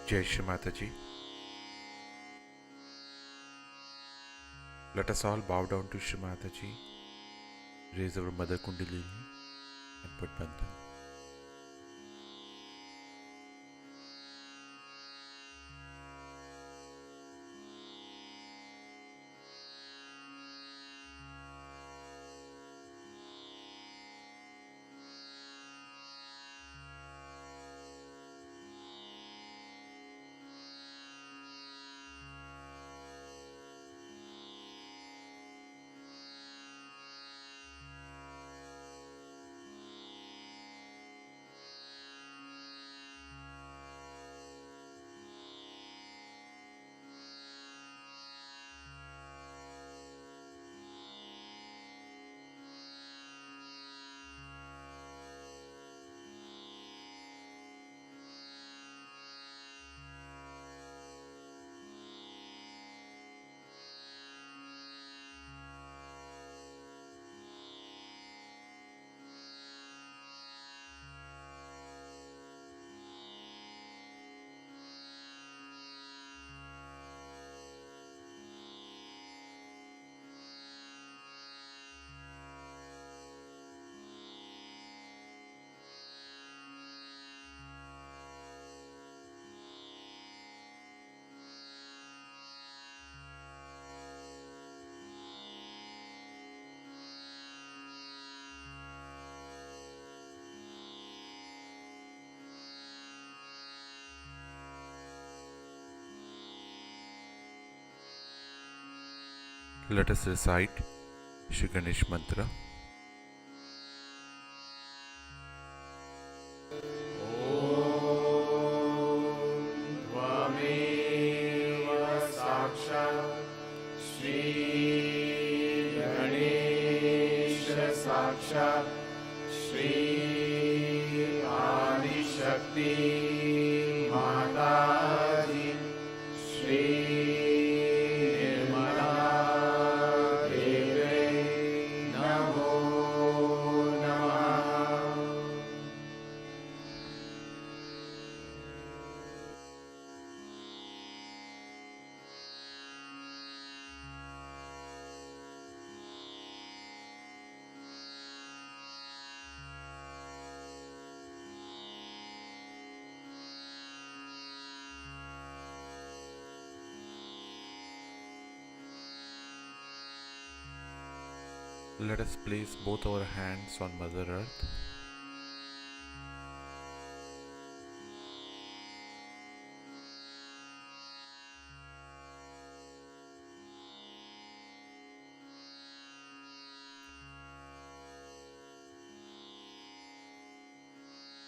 Jai Shri Mataji. Let us all bow down to Shri Mataji, raise our Mother Kundalini and put Bandhan. Let us recite Shri Ganesh Mantra. साक्षात् श्री आदिशक्ति माताजी श्री निर्मला देवी नमो नमः। Let us place both our hands on Mother Earth.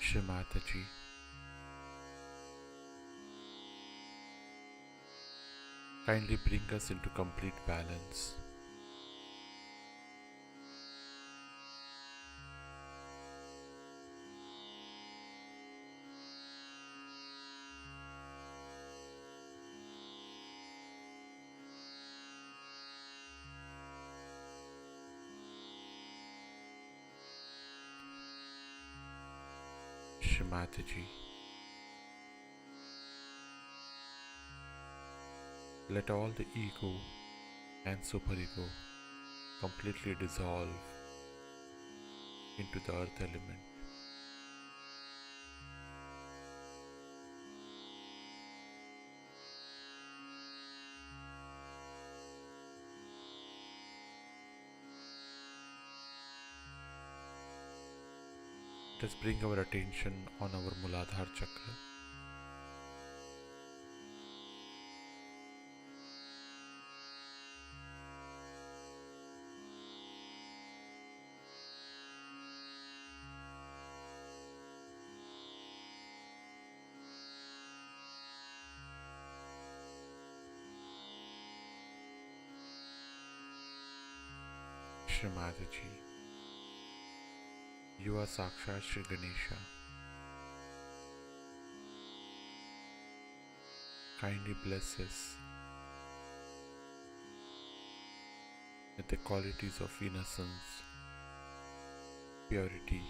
Shri Mataji, kindly bring us into complete balance. Shri Mataji, let all the ego and superego completely dissolve into the earth element. Let us bring our attention on our Muladhara Chakra. Shri Mataji, you are Sakshat Shri Ganesha. Kindly bless us with the qualities of innocence, purity,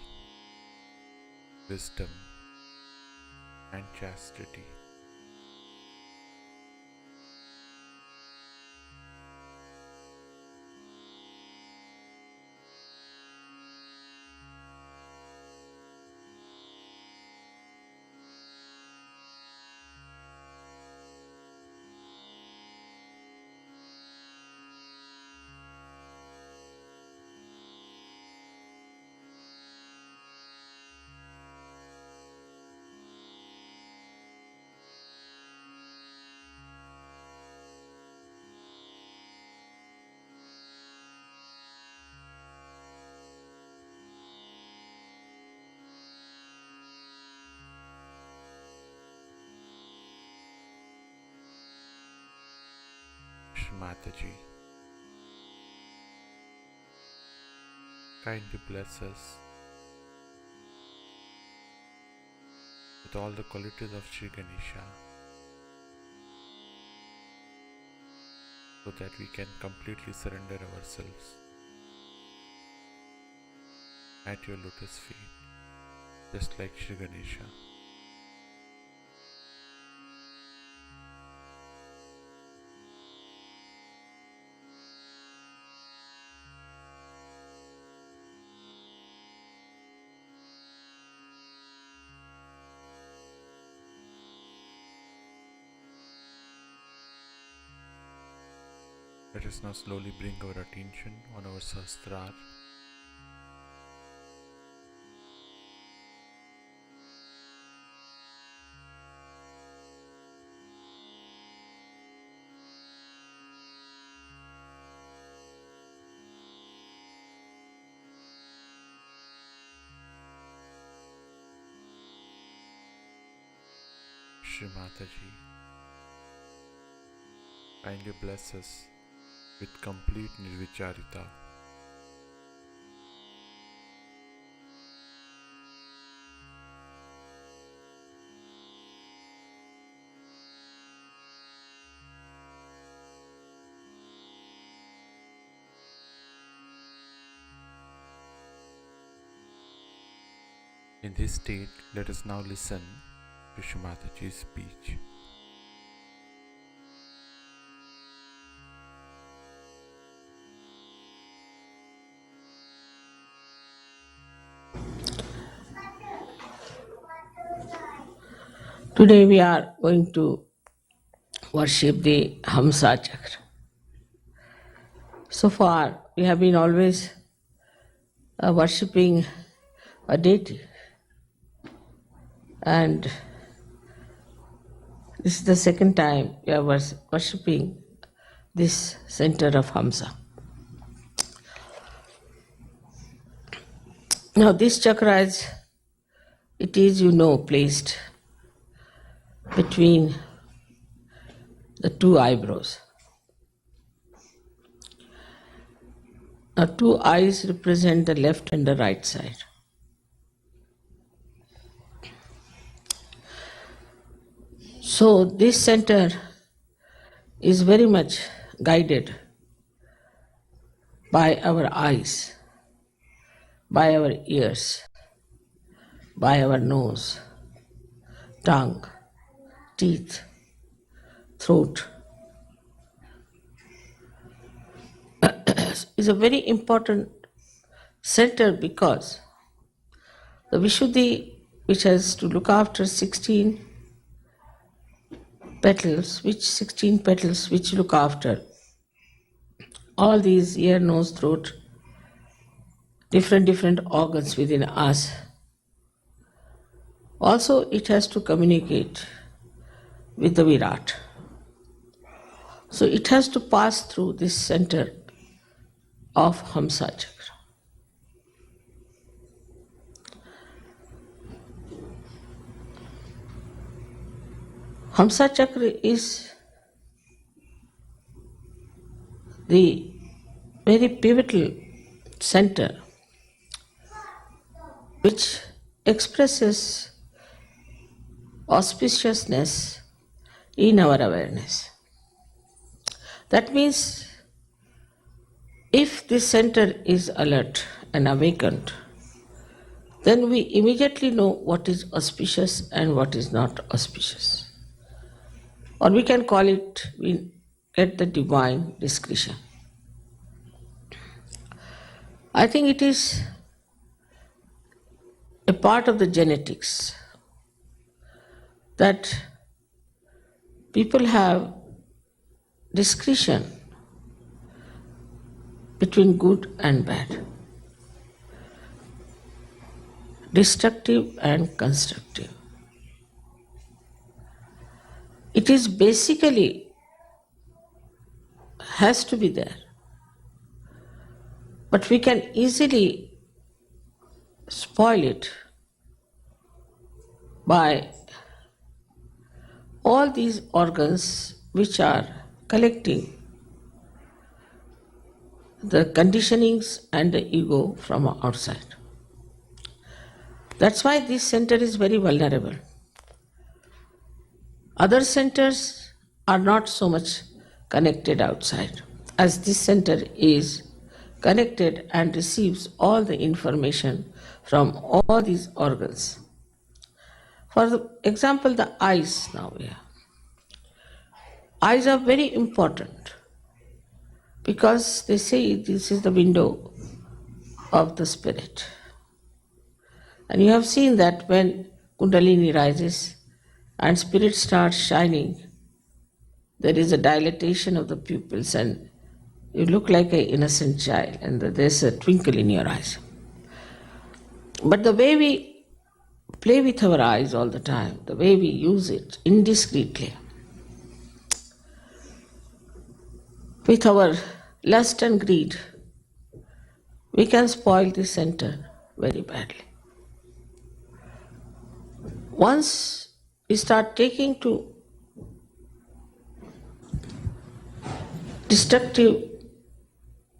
wisdom, and chastity. Mataji, kindly bless us with all the qualities of Sri Ganesha so that we can completely surrender ourselves at your lotus feet, just like Sri Ganesha. Let us now slowly bring our attention on our Sahasrara. Shri Mataji, kindly bless us with complete nirvicharita. In this state, let us now listen to Shri Mataji's speech. Today we are going to worship the Hamsa Chakra. So far we have been always worshipping a deity, and this is the second time we are worshipping this center of Hamsa. Now this chakra is, placed between the two eyebrows. Now two eyes represent the left and the right side. So this center is very much guided by our eyes, by our ears, by our nose, tongue, teeth, throat. Is a very important center because the Vishuddhi, which has to look after 16 petals, which look after all these ear, nose, throat, different organs within us. Also, it has to communicate with the Virat. So it has to pass through this center of Hamsa Chakra. Hamsa Chakra is the very pivotal center which expresses auspiciousness in our awareness. That means if this center is alert and awakened, then we immediately know what is auspicious and what is not auspicious. Or we can call it, we get the divine discretion. I think it is a part of the genetics that people have discretion between good and bad, destructive and constructive. It is basically has to be there, but we can easily spoil it by all these organs which are collecting the conditionings and the ego from outside. That's why this center is very vulnerable. Other centers are not so much connected outside, as this center is connected and receives all the information from all these organs. For example, the eyes now here. Eyes are very important because they say this is the window of the spirit. And you have seen that when Kundalini rises and spirit starts shining, there is a dilatation of the pupils and you look like an innocent child and there's a twinkle in your eyes. But the way we play with our eyes all the time, the way we use it indiscreetly, with our lust and greed, we can spoil this center very badly. Once we start taking to destructive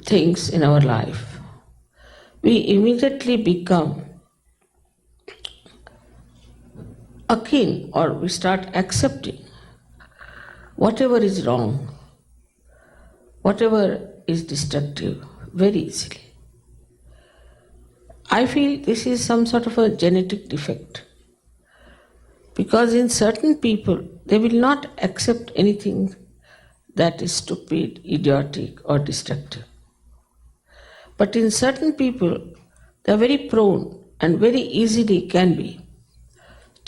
things in our life, we immediately become akin, or we start accepting whatever is wrong, whatever is destructive very easily. I feel this is some sort of a genetic defect, because in certain people they will not accept anything that is stupid, idiotic or destructive. But in certain people they are very prone and very easily can be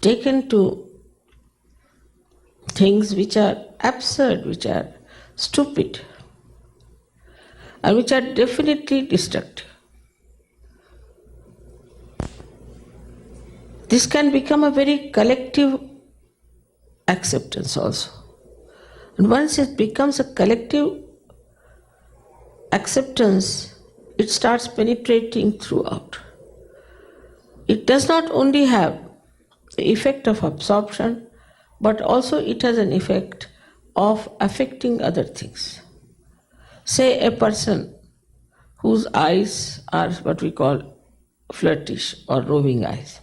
taken to things which are absurd, which are stupid, and which are definitely destructive. This can become a very collective acceptance also. And once it becomes a collective acceptance, it starts penetrating throughout. It does not only have the effect of absorption, but also it has an effect of affecting other things. Say a person whose eyes are what we call flirtish or roving eyes.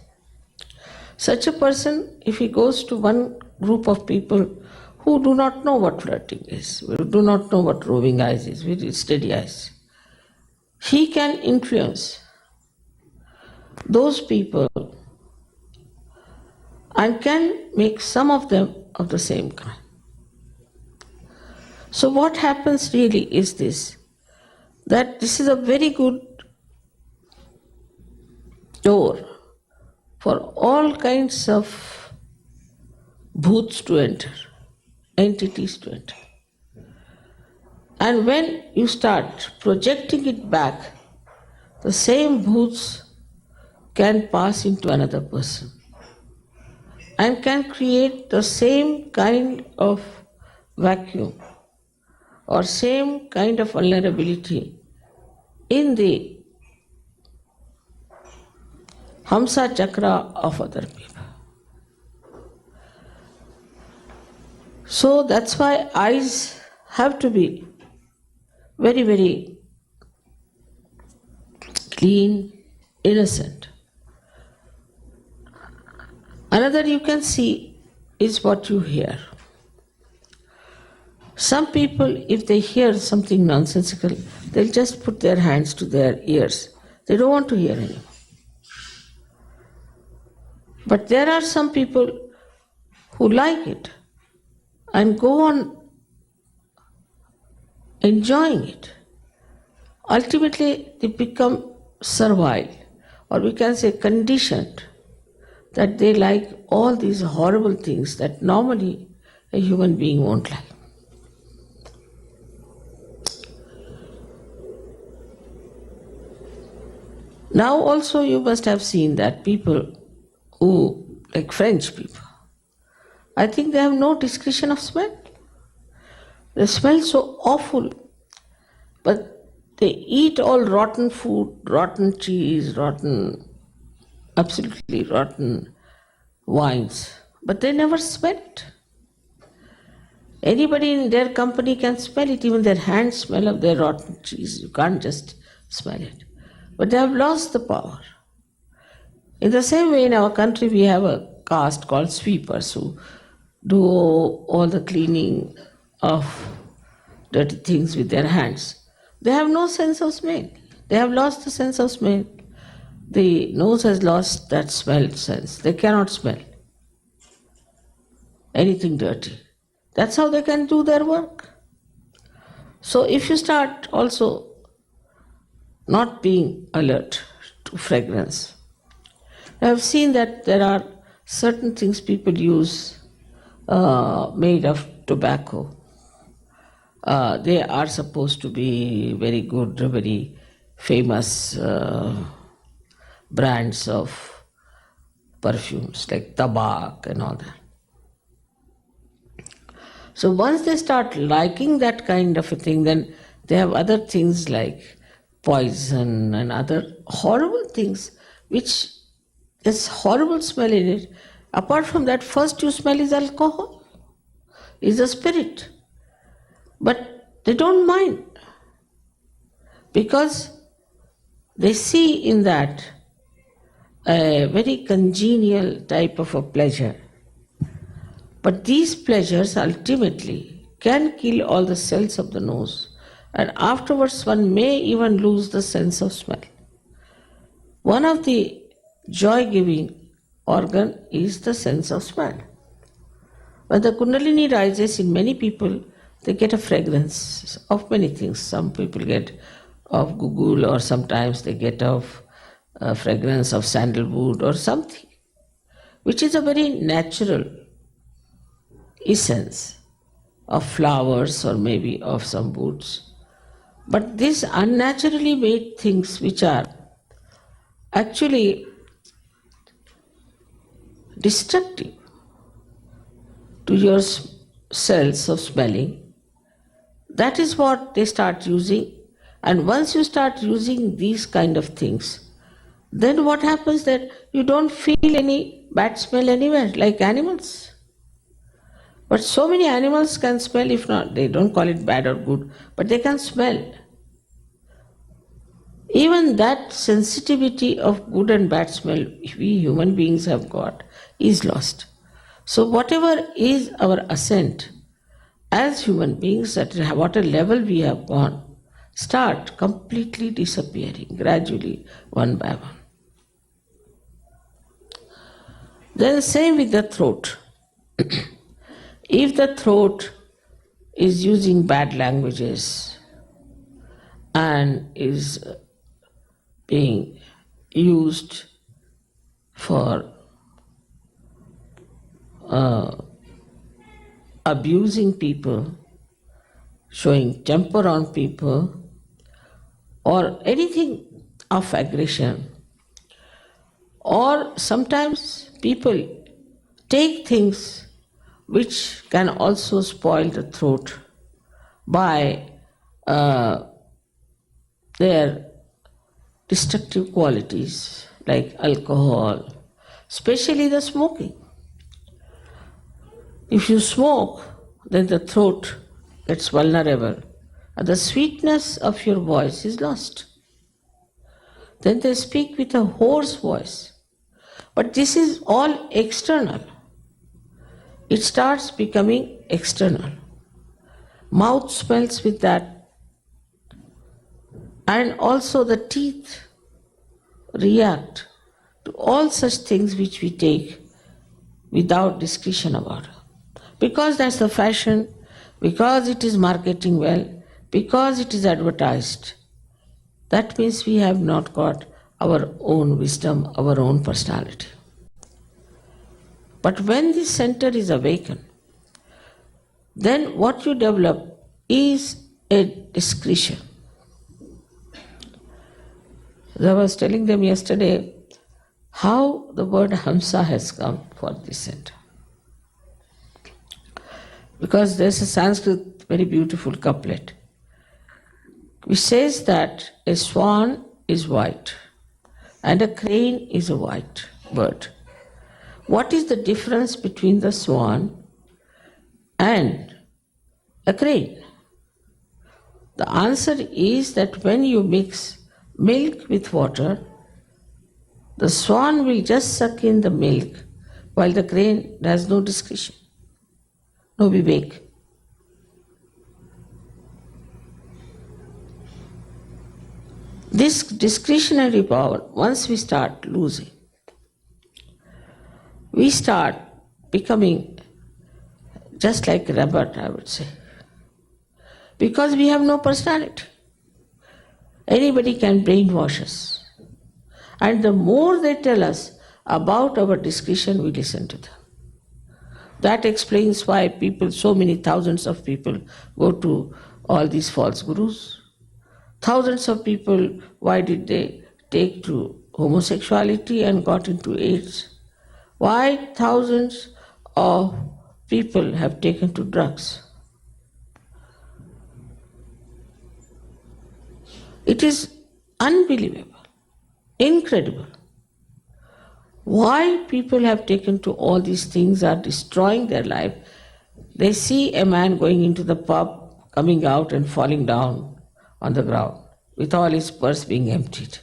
Such a person, if he goes to one group of people who do not know what flirting is, who do not know what roving eyes is, very steady eyes, he can influence those people and can make some of them of the same kind. So what happens really is this, that this is a very good door for all kinds of bhoots to enter, entities to enter. And when you start projecting it back, the same bhoots can pass into another person and can create the same kind of vacuum or same kind of vulnerability in the Hamsa Chakra of other people. So that's why eyes have to be very, very clean, innocent. Another you can see is what you hear. Some people, if they hear something nonsensical, they'll just put their hands to their ears. They don't want to hear anymore. But there are some people who like it and go on enjoying it. Ultimately, they become servile, or we can say conditioned, that they like all these horrible things that normally a human being won't like. Now also you must have seen that people who, like French people, I think they have no discretion of smell. They smell so awful, but they eat all rotten food, rotten cheese, absolutely rotten wines, but they never smell it. Anybody in their company can smell it, even their hands smell of their rotten cheese. You can't just smell it. But they have lost the power. In the same way, in our country, we have a caste called sweepers who do all the cleaning of dirty things with their hands. They have no sense of smell. They have lost the sense of smell. The nose has lost that smell sense. They cannot smell anything dirty. That's how they can do their work. So if you start also not being alert to fragrance, I have seen that there are certain things people use made of tobacco. They are supposed to be very good, very famous brands of perfumes like Tabak and all that. So once they start liking that kind of a thing, then they have other things like poison and other horrible things which there's horrible smell in it. Apart from that, first you smell is alcohol, is a spirit. But they don't mind because they see in that a very congenial type of a pleasure. But these pleasures ultimately can kill all the cells of the nose, and afterwards one may even lose the sense of smell. One of the joy-giving organ is the sense of smell. When the Kundalini rises in many people, they get a fragrance of many things. Some people get of gugul, or sometimes they get of a fragrance of sandalwood or something, which is a very natural essence of flowers or maybe of some woods. But these unnaturally made things which are actually destructive to your cells of smelling, that is what they start using. And once you start using these kind of things, then what happens that you don't feel any bad smell anywhere, like animals. But so many animals can smell, if not, they don't call it bad or good, but they can smell. Even that sensitivity of good and bad smell we human beings have got is lost. So whatever is our ascent as human beings, at what a level we have gone, start completely disappearing gradually, one by one. Then same with the throat. If the throat is using bad languages and is being used for abusing people, showing temper on people, or anything of aggression, or sometimes people take things which can also spoil the throat by their destructive qualities like alcohol, especially the smoking. If you smoke, then the throat gets vulnerable and the sweetness of your voice is lost. Then they speak with a hoarse voice. But this is all external. It starts becoming external. Mouth smells with that. And also the teeth react to all such things which we take without discretion about. Because that's the fashion, because it is marketing well, because it is advertised. That means we have not got our own wisdom, our own personality. But when this center is awakened, then what you develop is a discretion. As I was telling them yesterday how the word Hamsa has come for this center. Because there's a Sanskrit very beautiful couplet which says that a swan is white and a crane is a white bird. What is the difference between the swan and a crane? The answer is that when you mix milk with water, the swan will just suck in the milk while the crane has no discretion, no vivek. This discretionary power, once we start losing, we start becoming just like a rabbit, I would say. Because we have no personality. Anybody can brainwash us. And the more they tell us about our discretion, we listen to them. That explains why people, so many thousands of people, go to all these false gurus. Thousands of people, why did they take to homosexuality and got into AIDS? Why thousands of people have taken to drugs? It is unbelievable, incredible. Why people have taken to all these things are destroying their life. They see a man going into the pub, coming out and falling down on the ground with all his purse being emptied.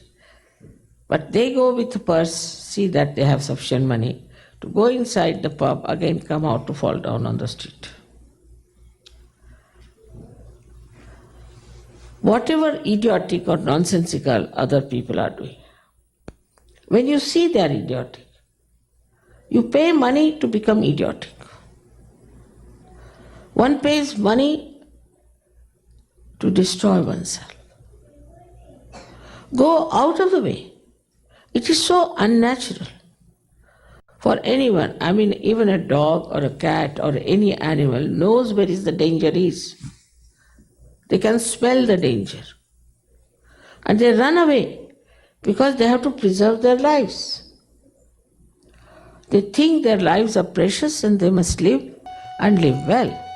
But they go with the purse, see that they have sufficient money to go inside the pub, again come out to fall down on the street. Whatever idiotic or nonsensical other people are doing, when you see they are idiotic, you pay money to become idiotic. One pays money to destroy oneself. Go out of the way. It is so unnatural for anyone. I mean, even a dog or a cat or any animal knows where is the danger is. They can smell the danger. And they run away because they have to preserve their lives. They think their lives are precious and they must live and live well.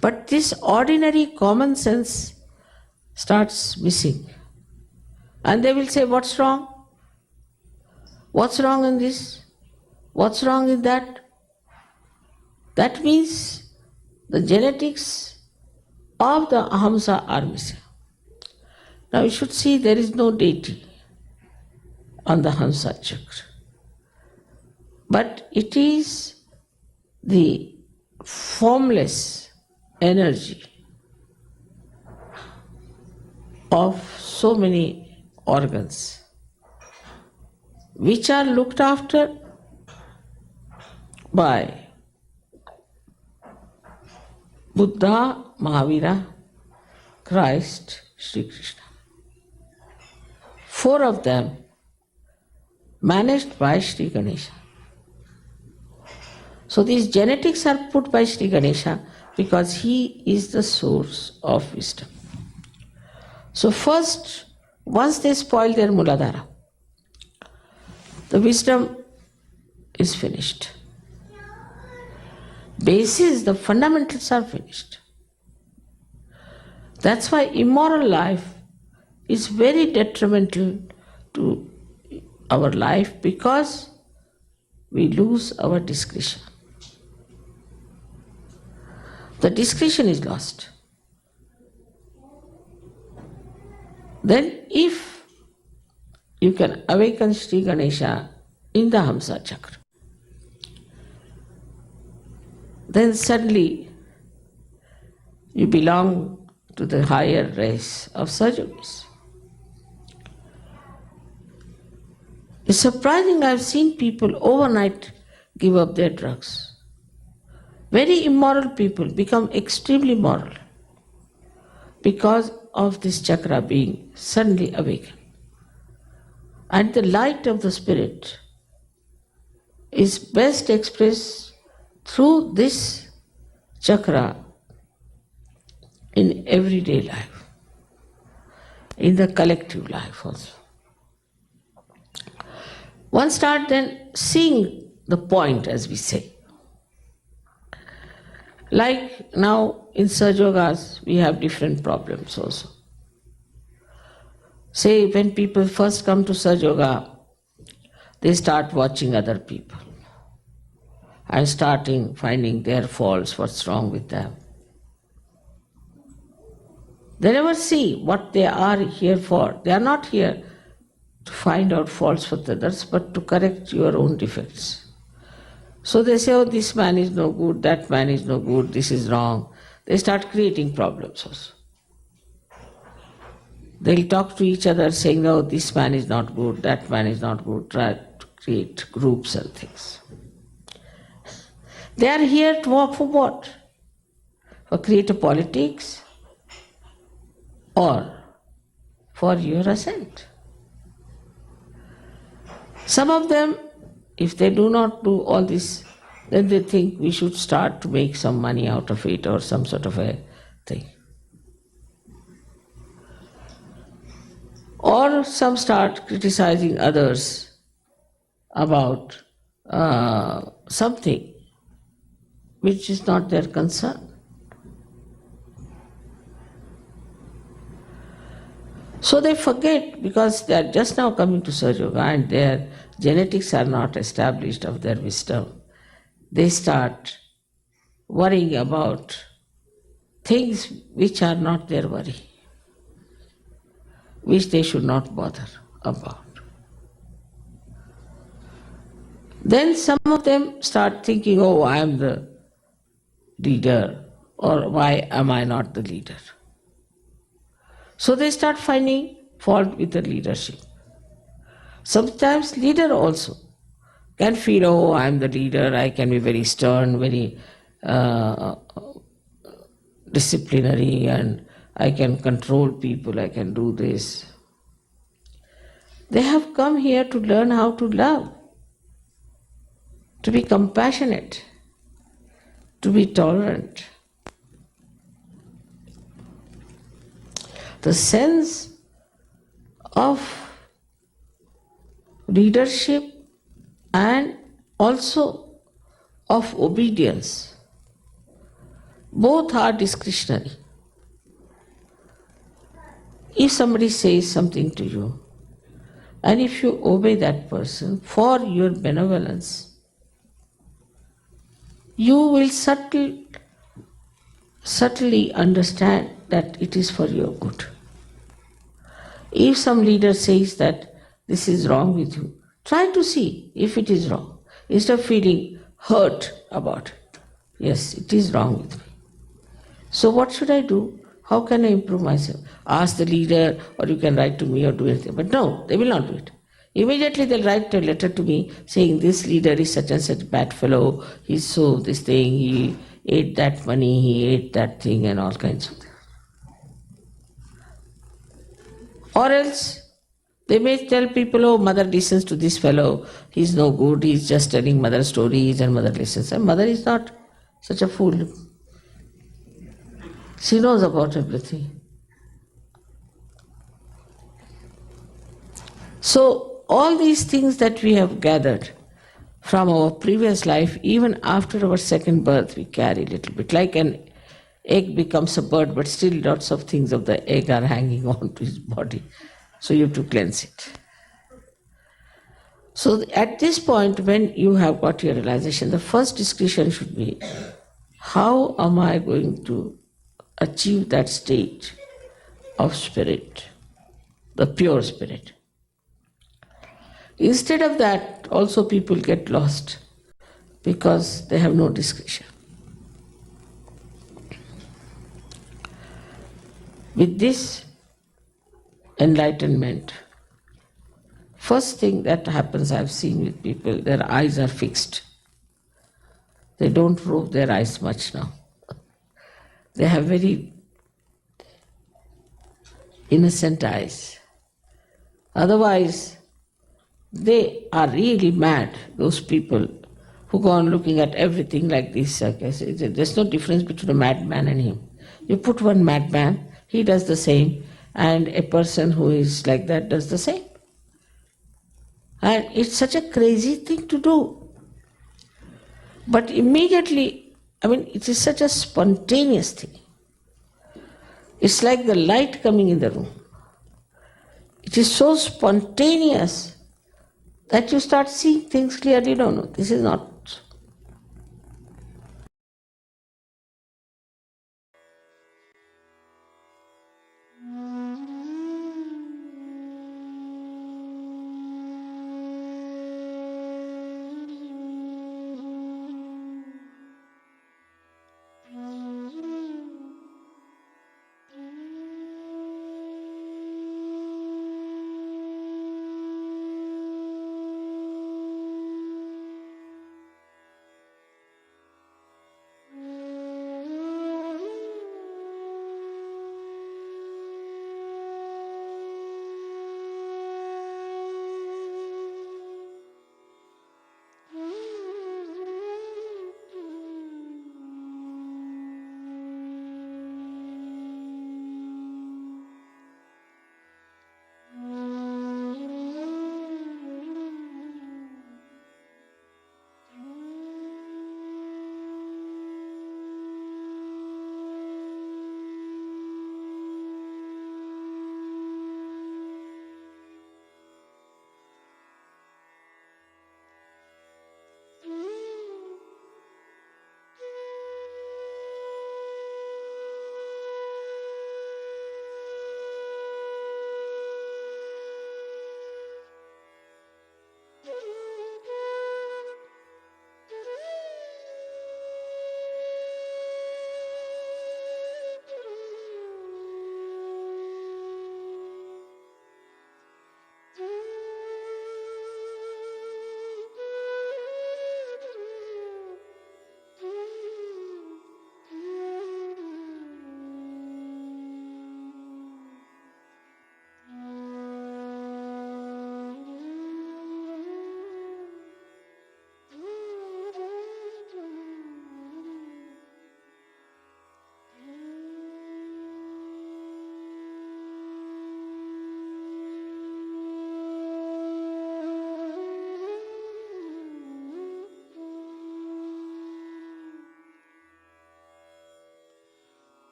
But this ordinary common sense starts missing. And they will say, what's wrong? What's wrong in this? What's wrong in that? That means the genetics of the Ahamsa are missing. Now you should see there is no deity on the Hamsa Chakra. But it is the formless energy of so many organs which are looked after by Buddha, Mahavira, Christ, Sri Krishna. 4 of them managed by Sri Ganesha. So these genetics are put by Sri Ganesha because he is the source of wisdom. So first, once they spoil their Muladhara, the wisdom is finished. Basis, the fundamentals are finished. That's why immoral life is very detrimental to our life because we lose our discretion. The discretion is lost. Then if you can awaken Sri Ganesha in the Hamsa Chakra, then suddenly you belong to the higher race of Sajogis. It's surprising, I've seen people overnight give up their drugs. Very immoral people become extremely moral because of this chakra being suddenly awakened. And the light of the spirit is best expressed through this chakra in everyday life, in the collective life also. One starts then seeing the point, as we say. Like now in Sahajogas, we have different problems also. Say when people first come to Sahajoga, they start watching other people and starting finding their faults, what's wrong with them. They never see what they are here for. They are not here to find out faults with others, but to correct your own defects. So they say, oh, this man is no good, that man is no good, this is wrong. They start creating problems also. They'll talk to each other saying, no, this man is not good, that man is not good, try to create groups and things. They are here to work for what? For creative politics or for your ascent. Some of them, if they do not do all this, then they think we should start to make some money out of it or some sort of a thing. Or some start criticizing others about something which is not their concern. So they forget, because they are just now coming to Sahaja Yoga and their genetics are not established of their wisdom. They start worrying about things which are not their worry, which they should not bother about. Then some of them start thinking, oh, I am the leader, or why am I not the leader? So they start finding fault with the leadership. Sometimes leader also can feel, oh, I am the leader, I can be very stern, very disciplinary, and I can control people, I can do this. They have come here to learn how to love, to be compassionate, to be tolerant. The sense of leadership and also of obedience, both are discretionary. If somebody says something to you, and if you obey that person for your benevolence, you will subtly understand that it is for your good. If some leader says that this is wrong with you, try to see if it is wrong, instead of feeling hurt about it. Yes, it is wrong with me. So what should I do? How can I improve myself? Ask the leader, or you can write to me or do anything. But no, they will not do it. Immediately they'll write a letter to me saying this leader is such and such bad fellow, he's so this thing, he ate that money, he ate that thing, and all kinds of things. Or else they may tell people, oh, mother listens to this fellow, he's no good, he's just telling mother stories and mother listens. And mother is not such a fool. She knows about everything. So all these things that we have gathered from our previous life, even after our second birth, we carry a little bit. Like an egg becomes a bird, but still lots of things of the egg are hanging on to his body. So you have to cleanse it. So at this point, when you have got your realization, the first discussion should be, how am I going to achieve that state of spirit, the pure spirit? Instead of that, also people get lost because they have no discretion. With this enlightenment, first thing that happens, I've seen with people, their eyes are fixed. They don't rove their eyes much now. They have very innocent eyes. Otherwise, they are really mad, those people who go on looking at everything like this. There's no difference between a madman and him. You put one madman, he does the same, and a person who is like that does the same. And it's such a crazy thing to do. But immediately, it is such a spontaneous thing. It's like the light coming in the room. It is so spontaneous that you start seeing things clearly. No, this is not.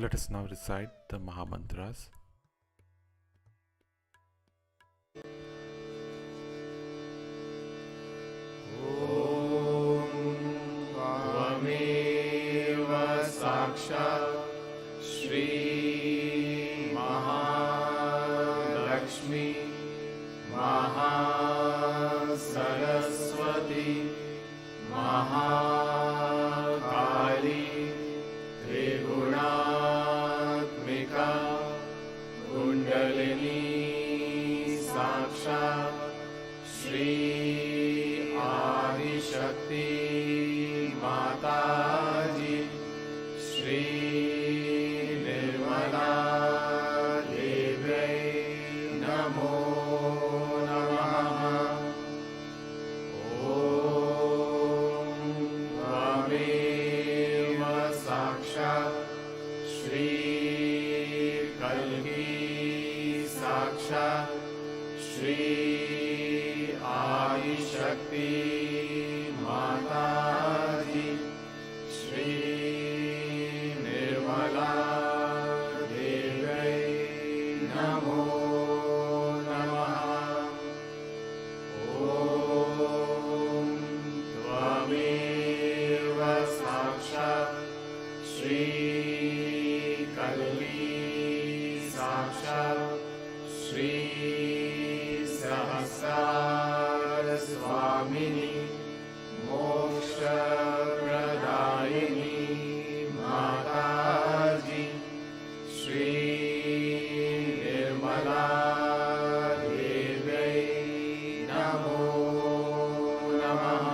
Let us now recite the Mahamantras. त्वमेव साक्षात् श्री महालक्ष्मी महासरस्वती महाकाली त्रिगुणात्मिका कुण्डलिनी साक्षात् श्री आदिशक्ति माताजी श्री निर्मला देव्यै नमो नमः। ॐ त्वमेव साक्षात् श्री कल्की साक्षात् श्री आदिशक्ति माताजी श्री निर्मला देव्यै नमो नमः। ॐ त्वमेव साक्षात् श्री कल्की साक्षात् श्री सहस्रार स्वामिनी मोक्षप्रदायिनी माताजी श्री निर्मला देव्यै नमो नमः।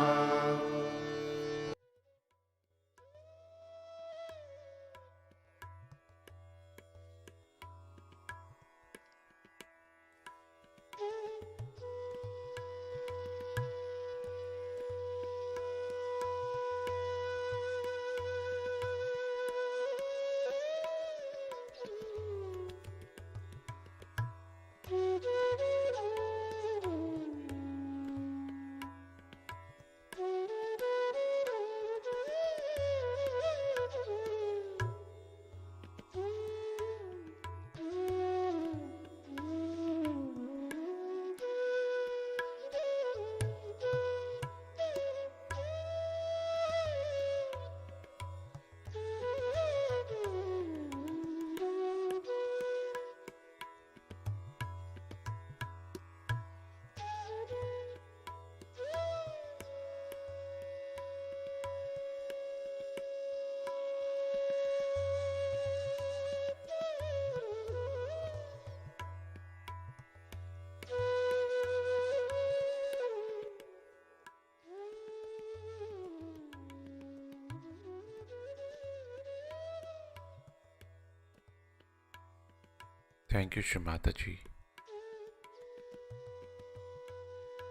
Thank you, Shri Mataji,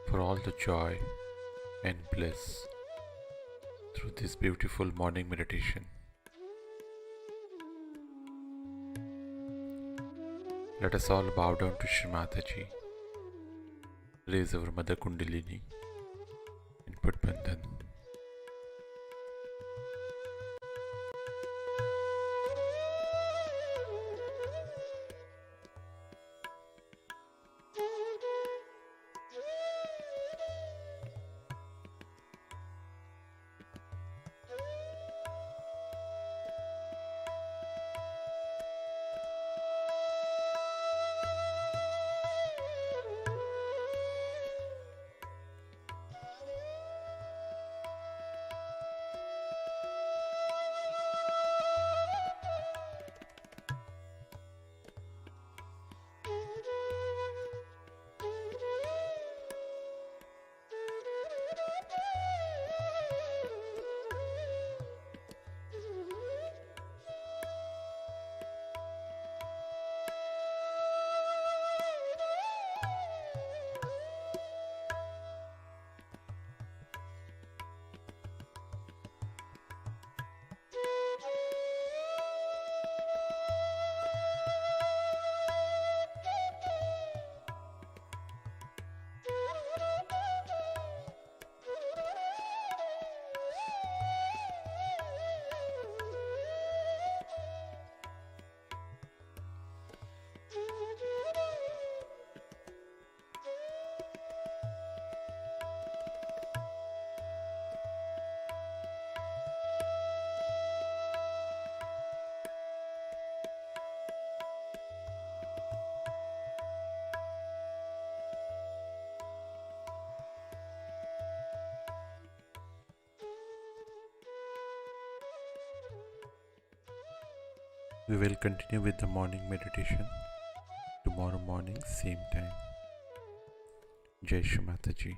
for all the joy and bliss through this beautiful morning meditation. Let us all bow down to Shri Mataji, raise our Mother Kundalini, and put Bandhan. We will continue with the morning meditation tomorrow morning, same time. Jai Shri Mataji.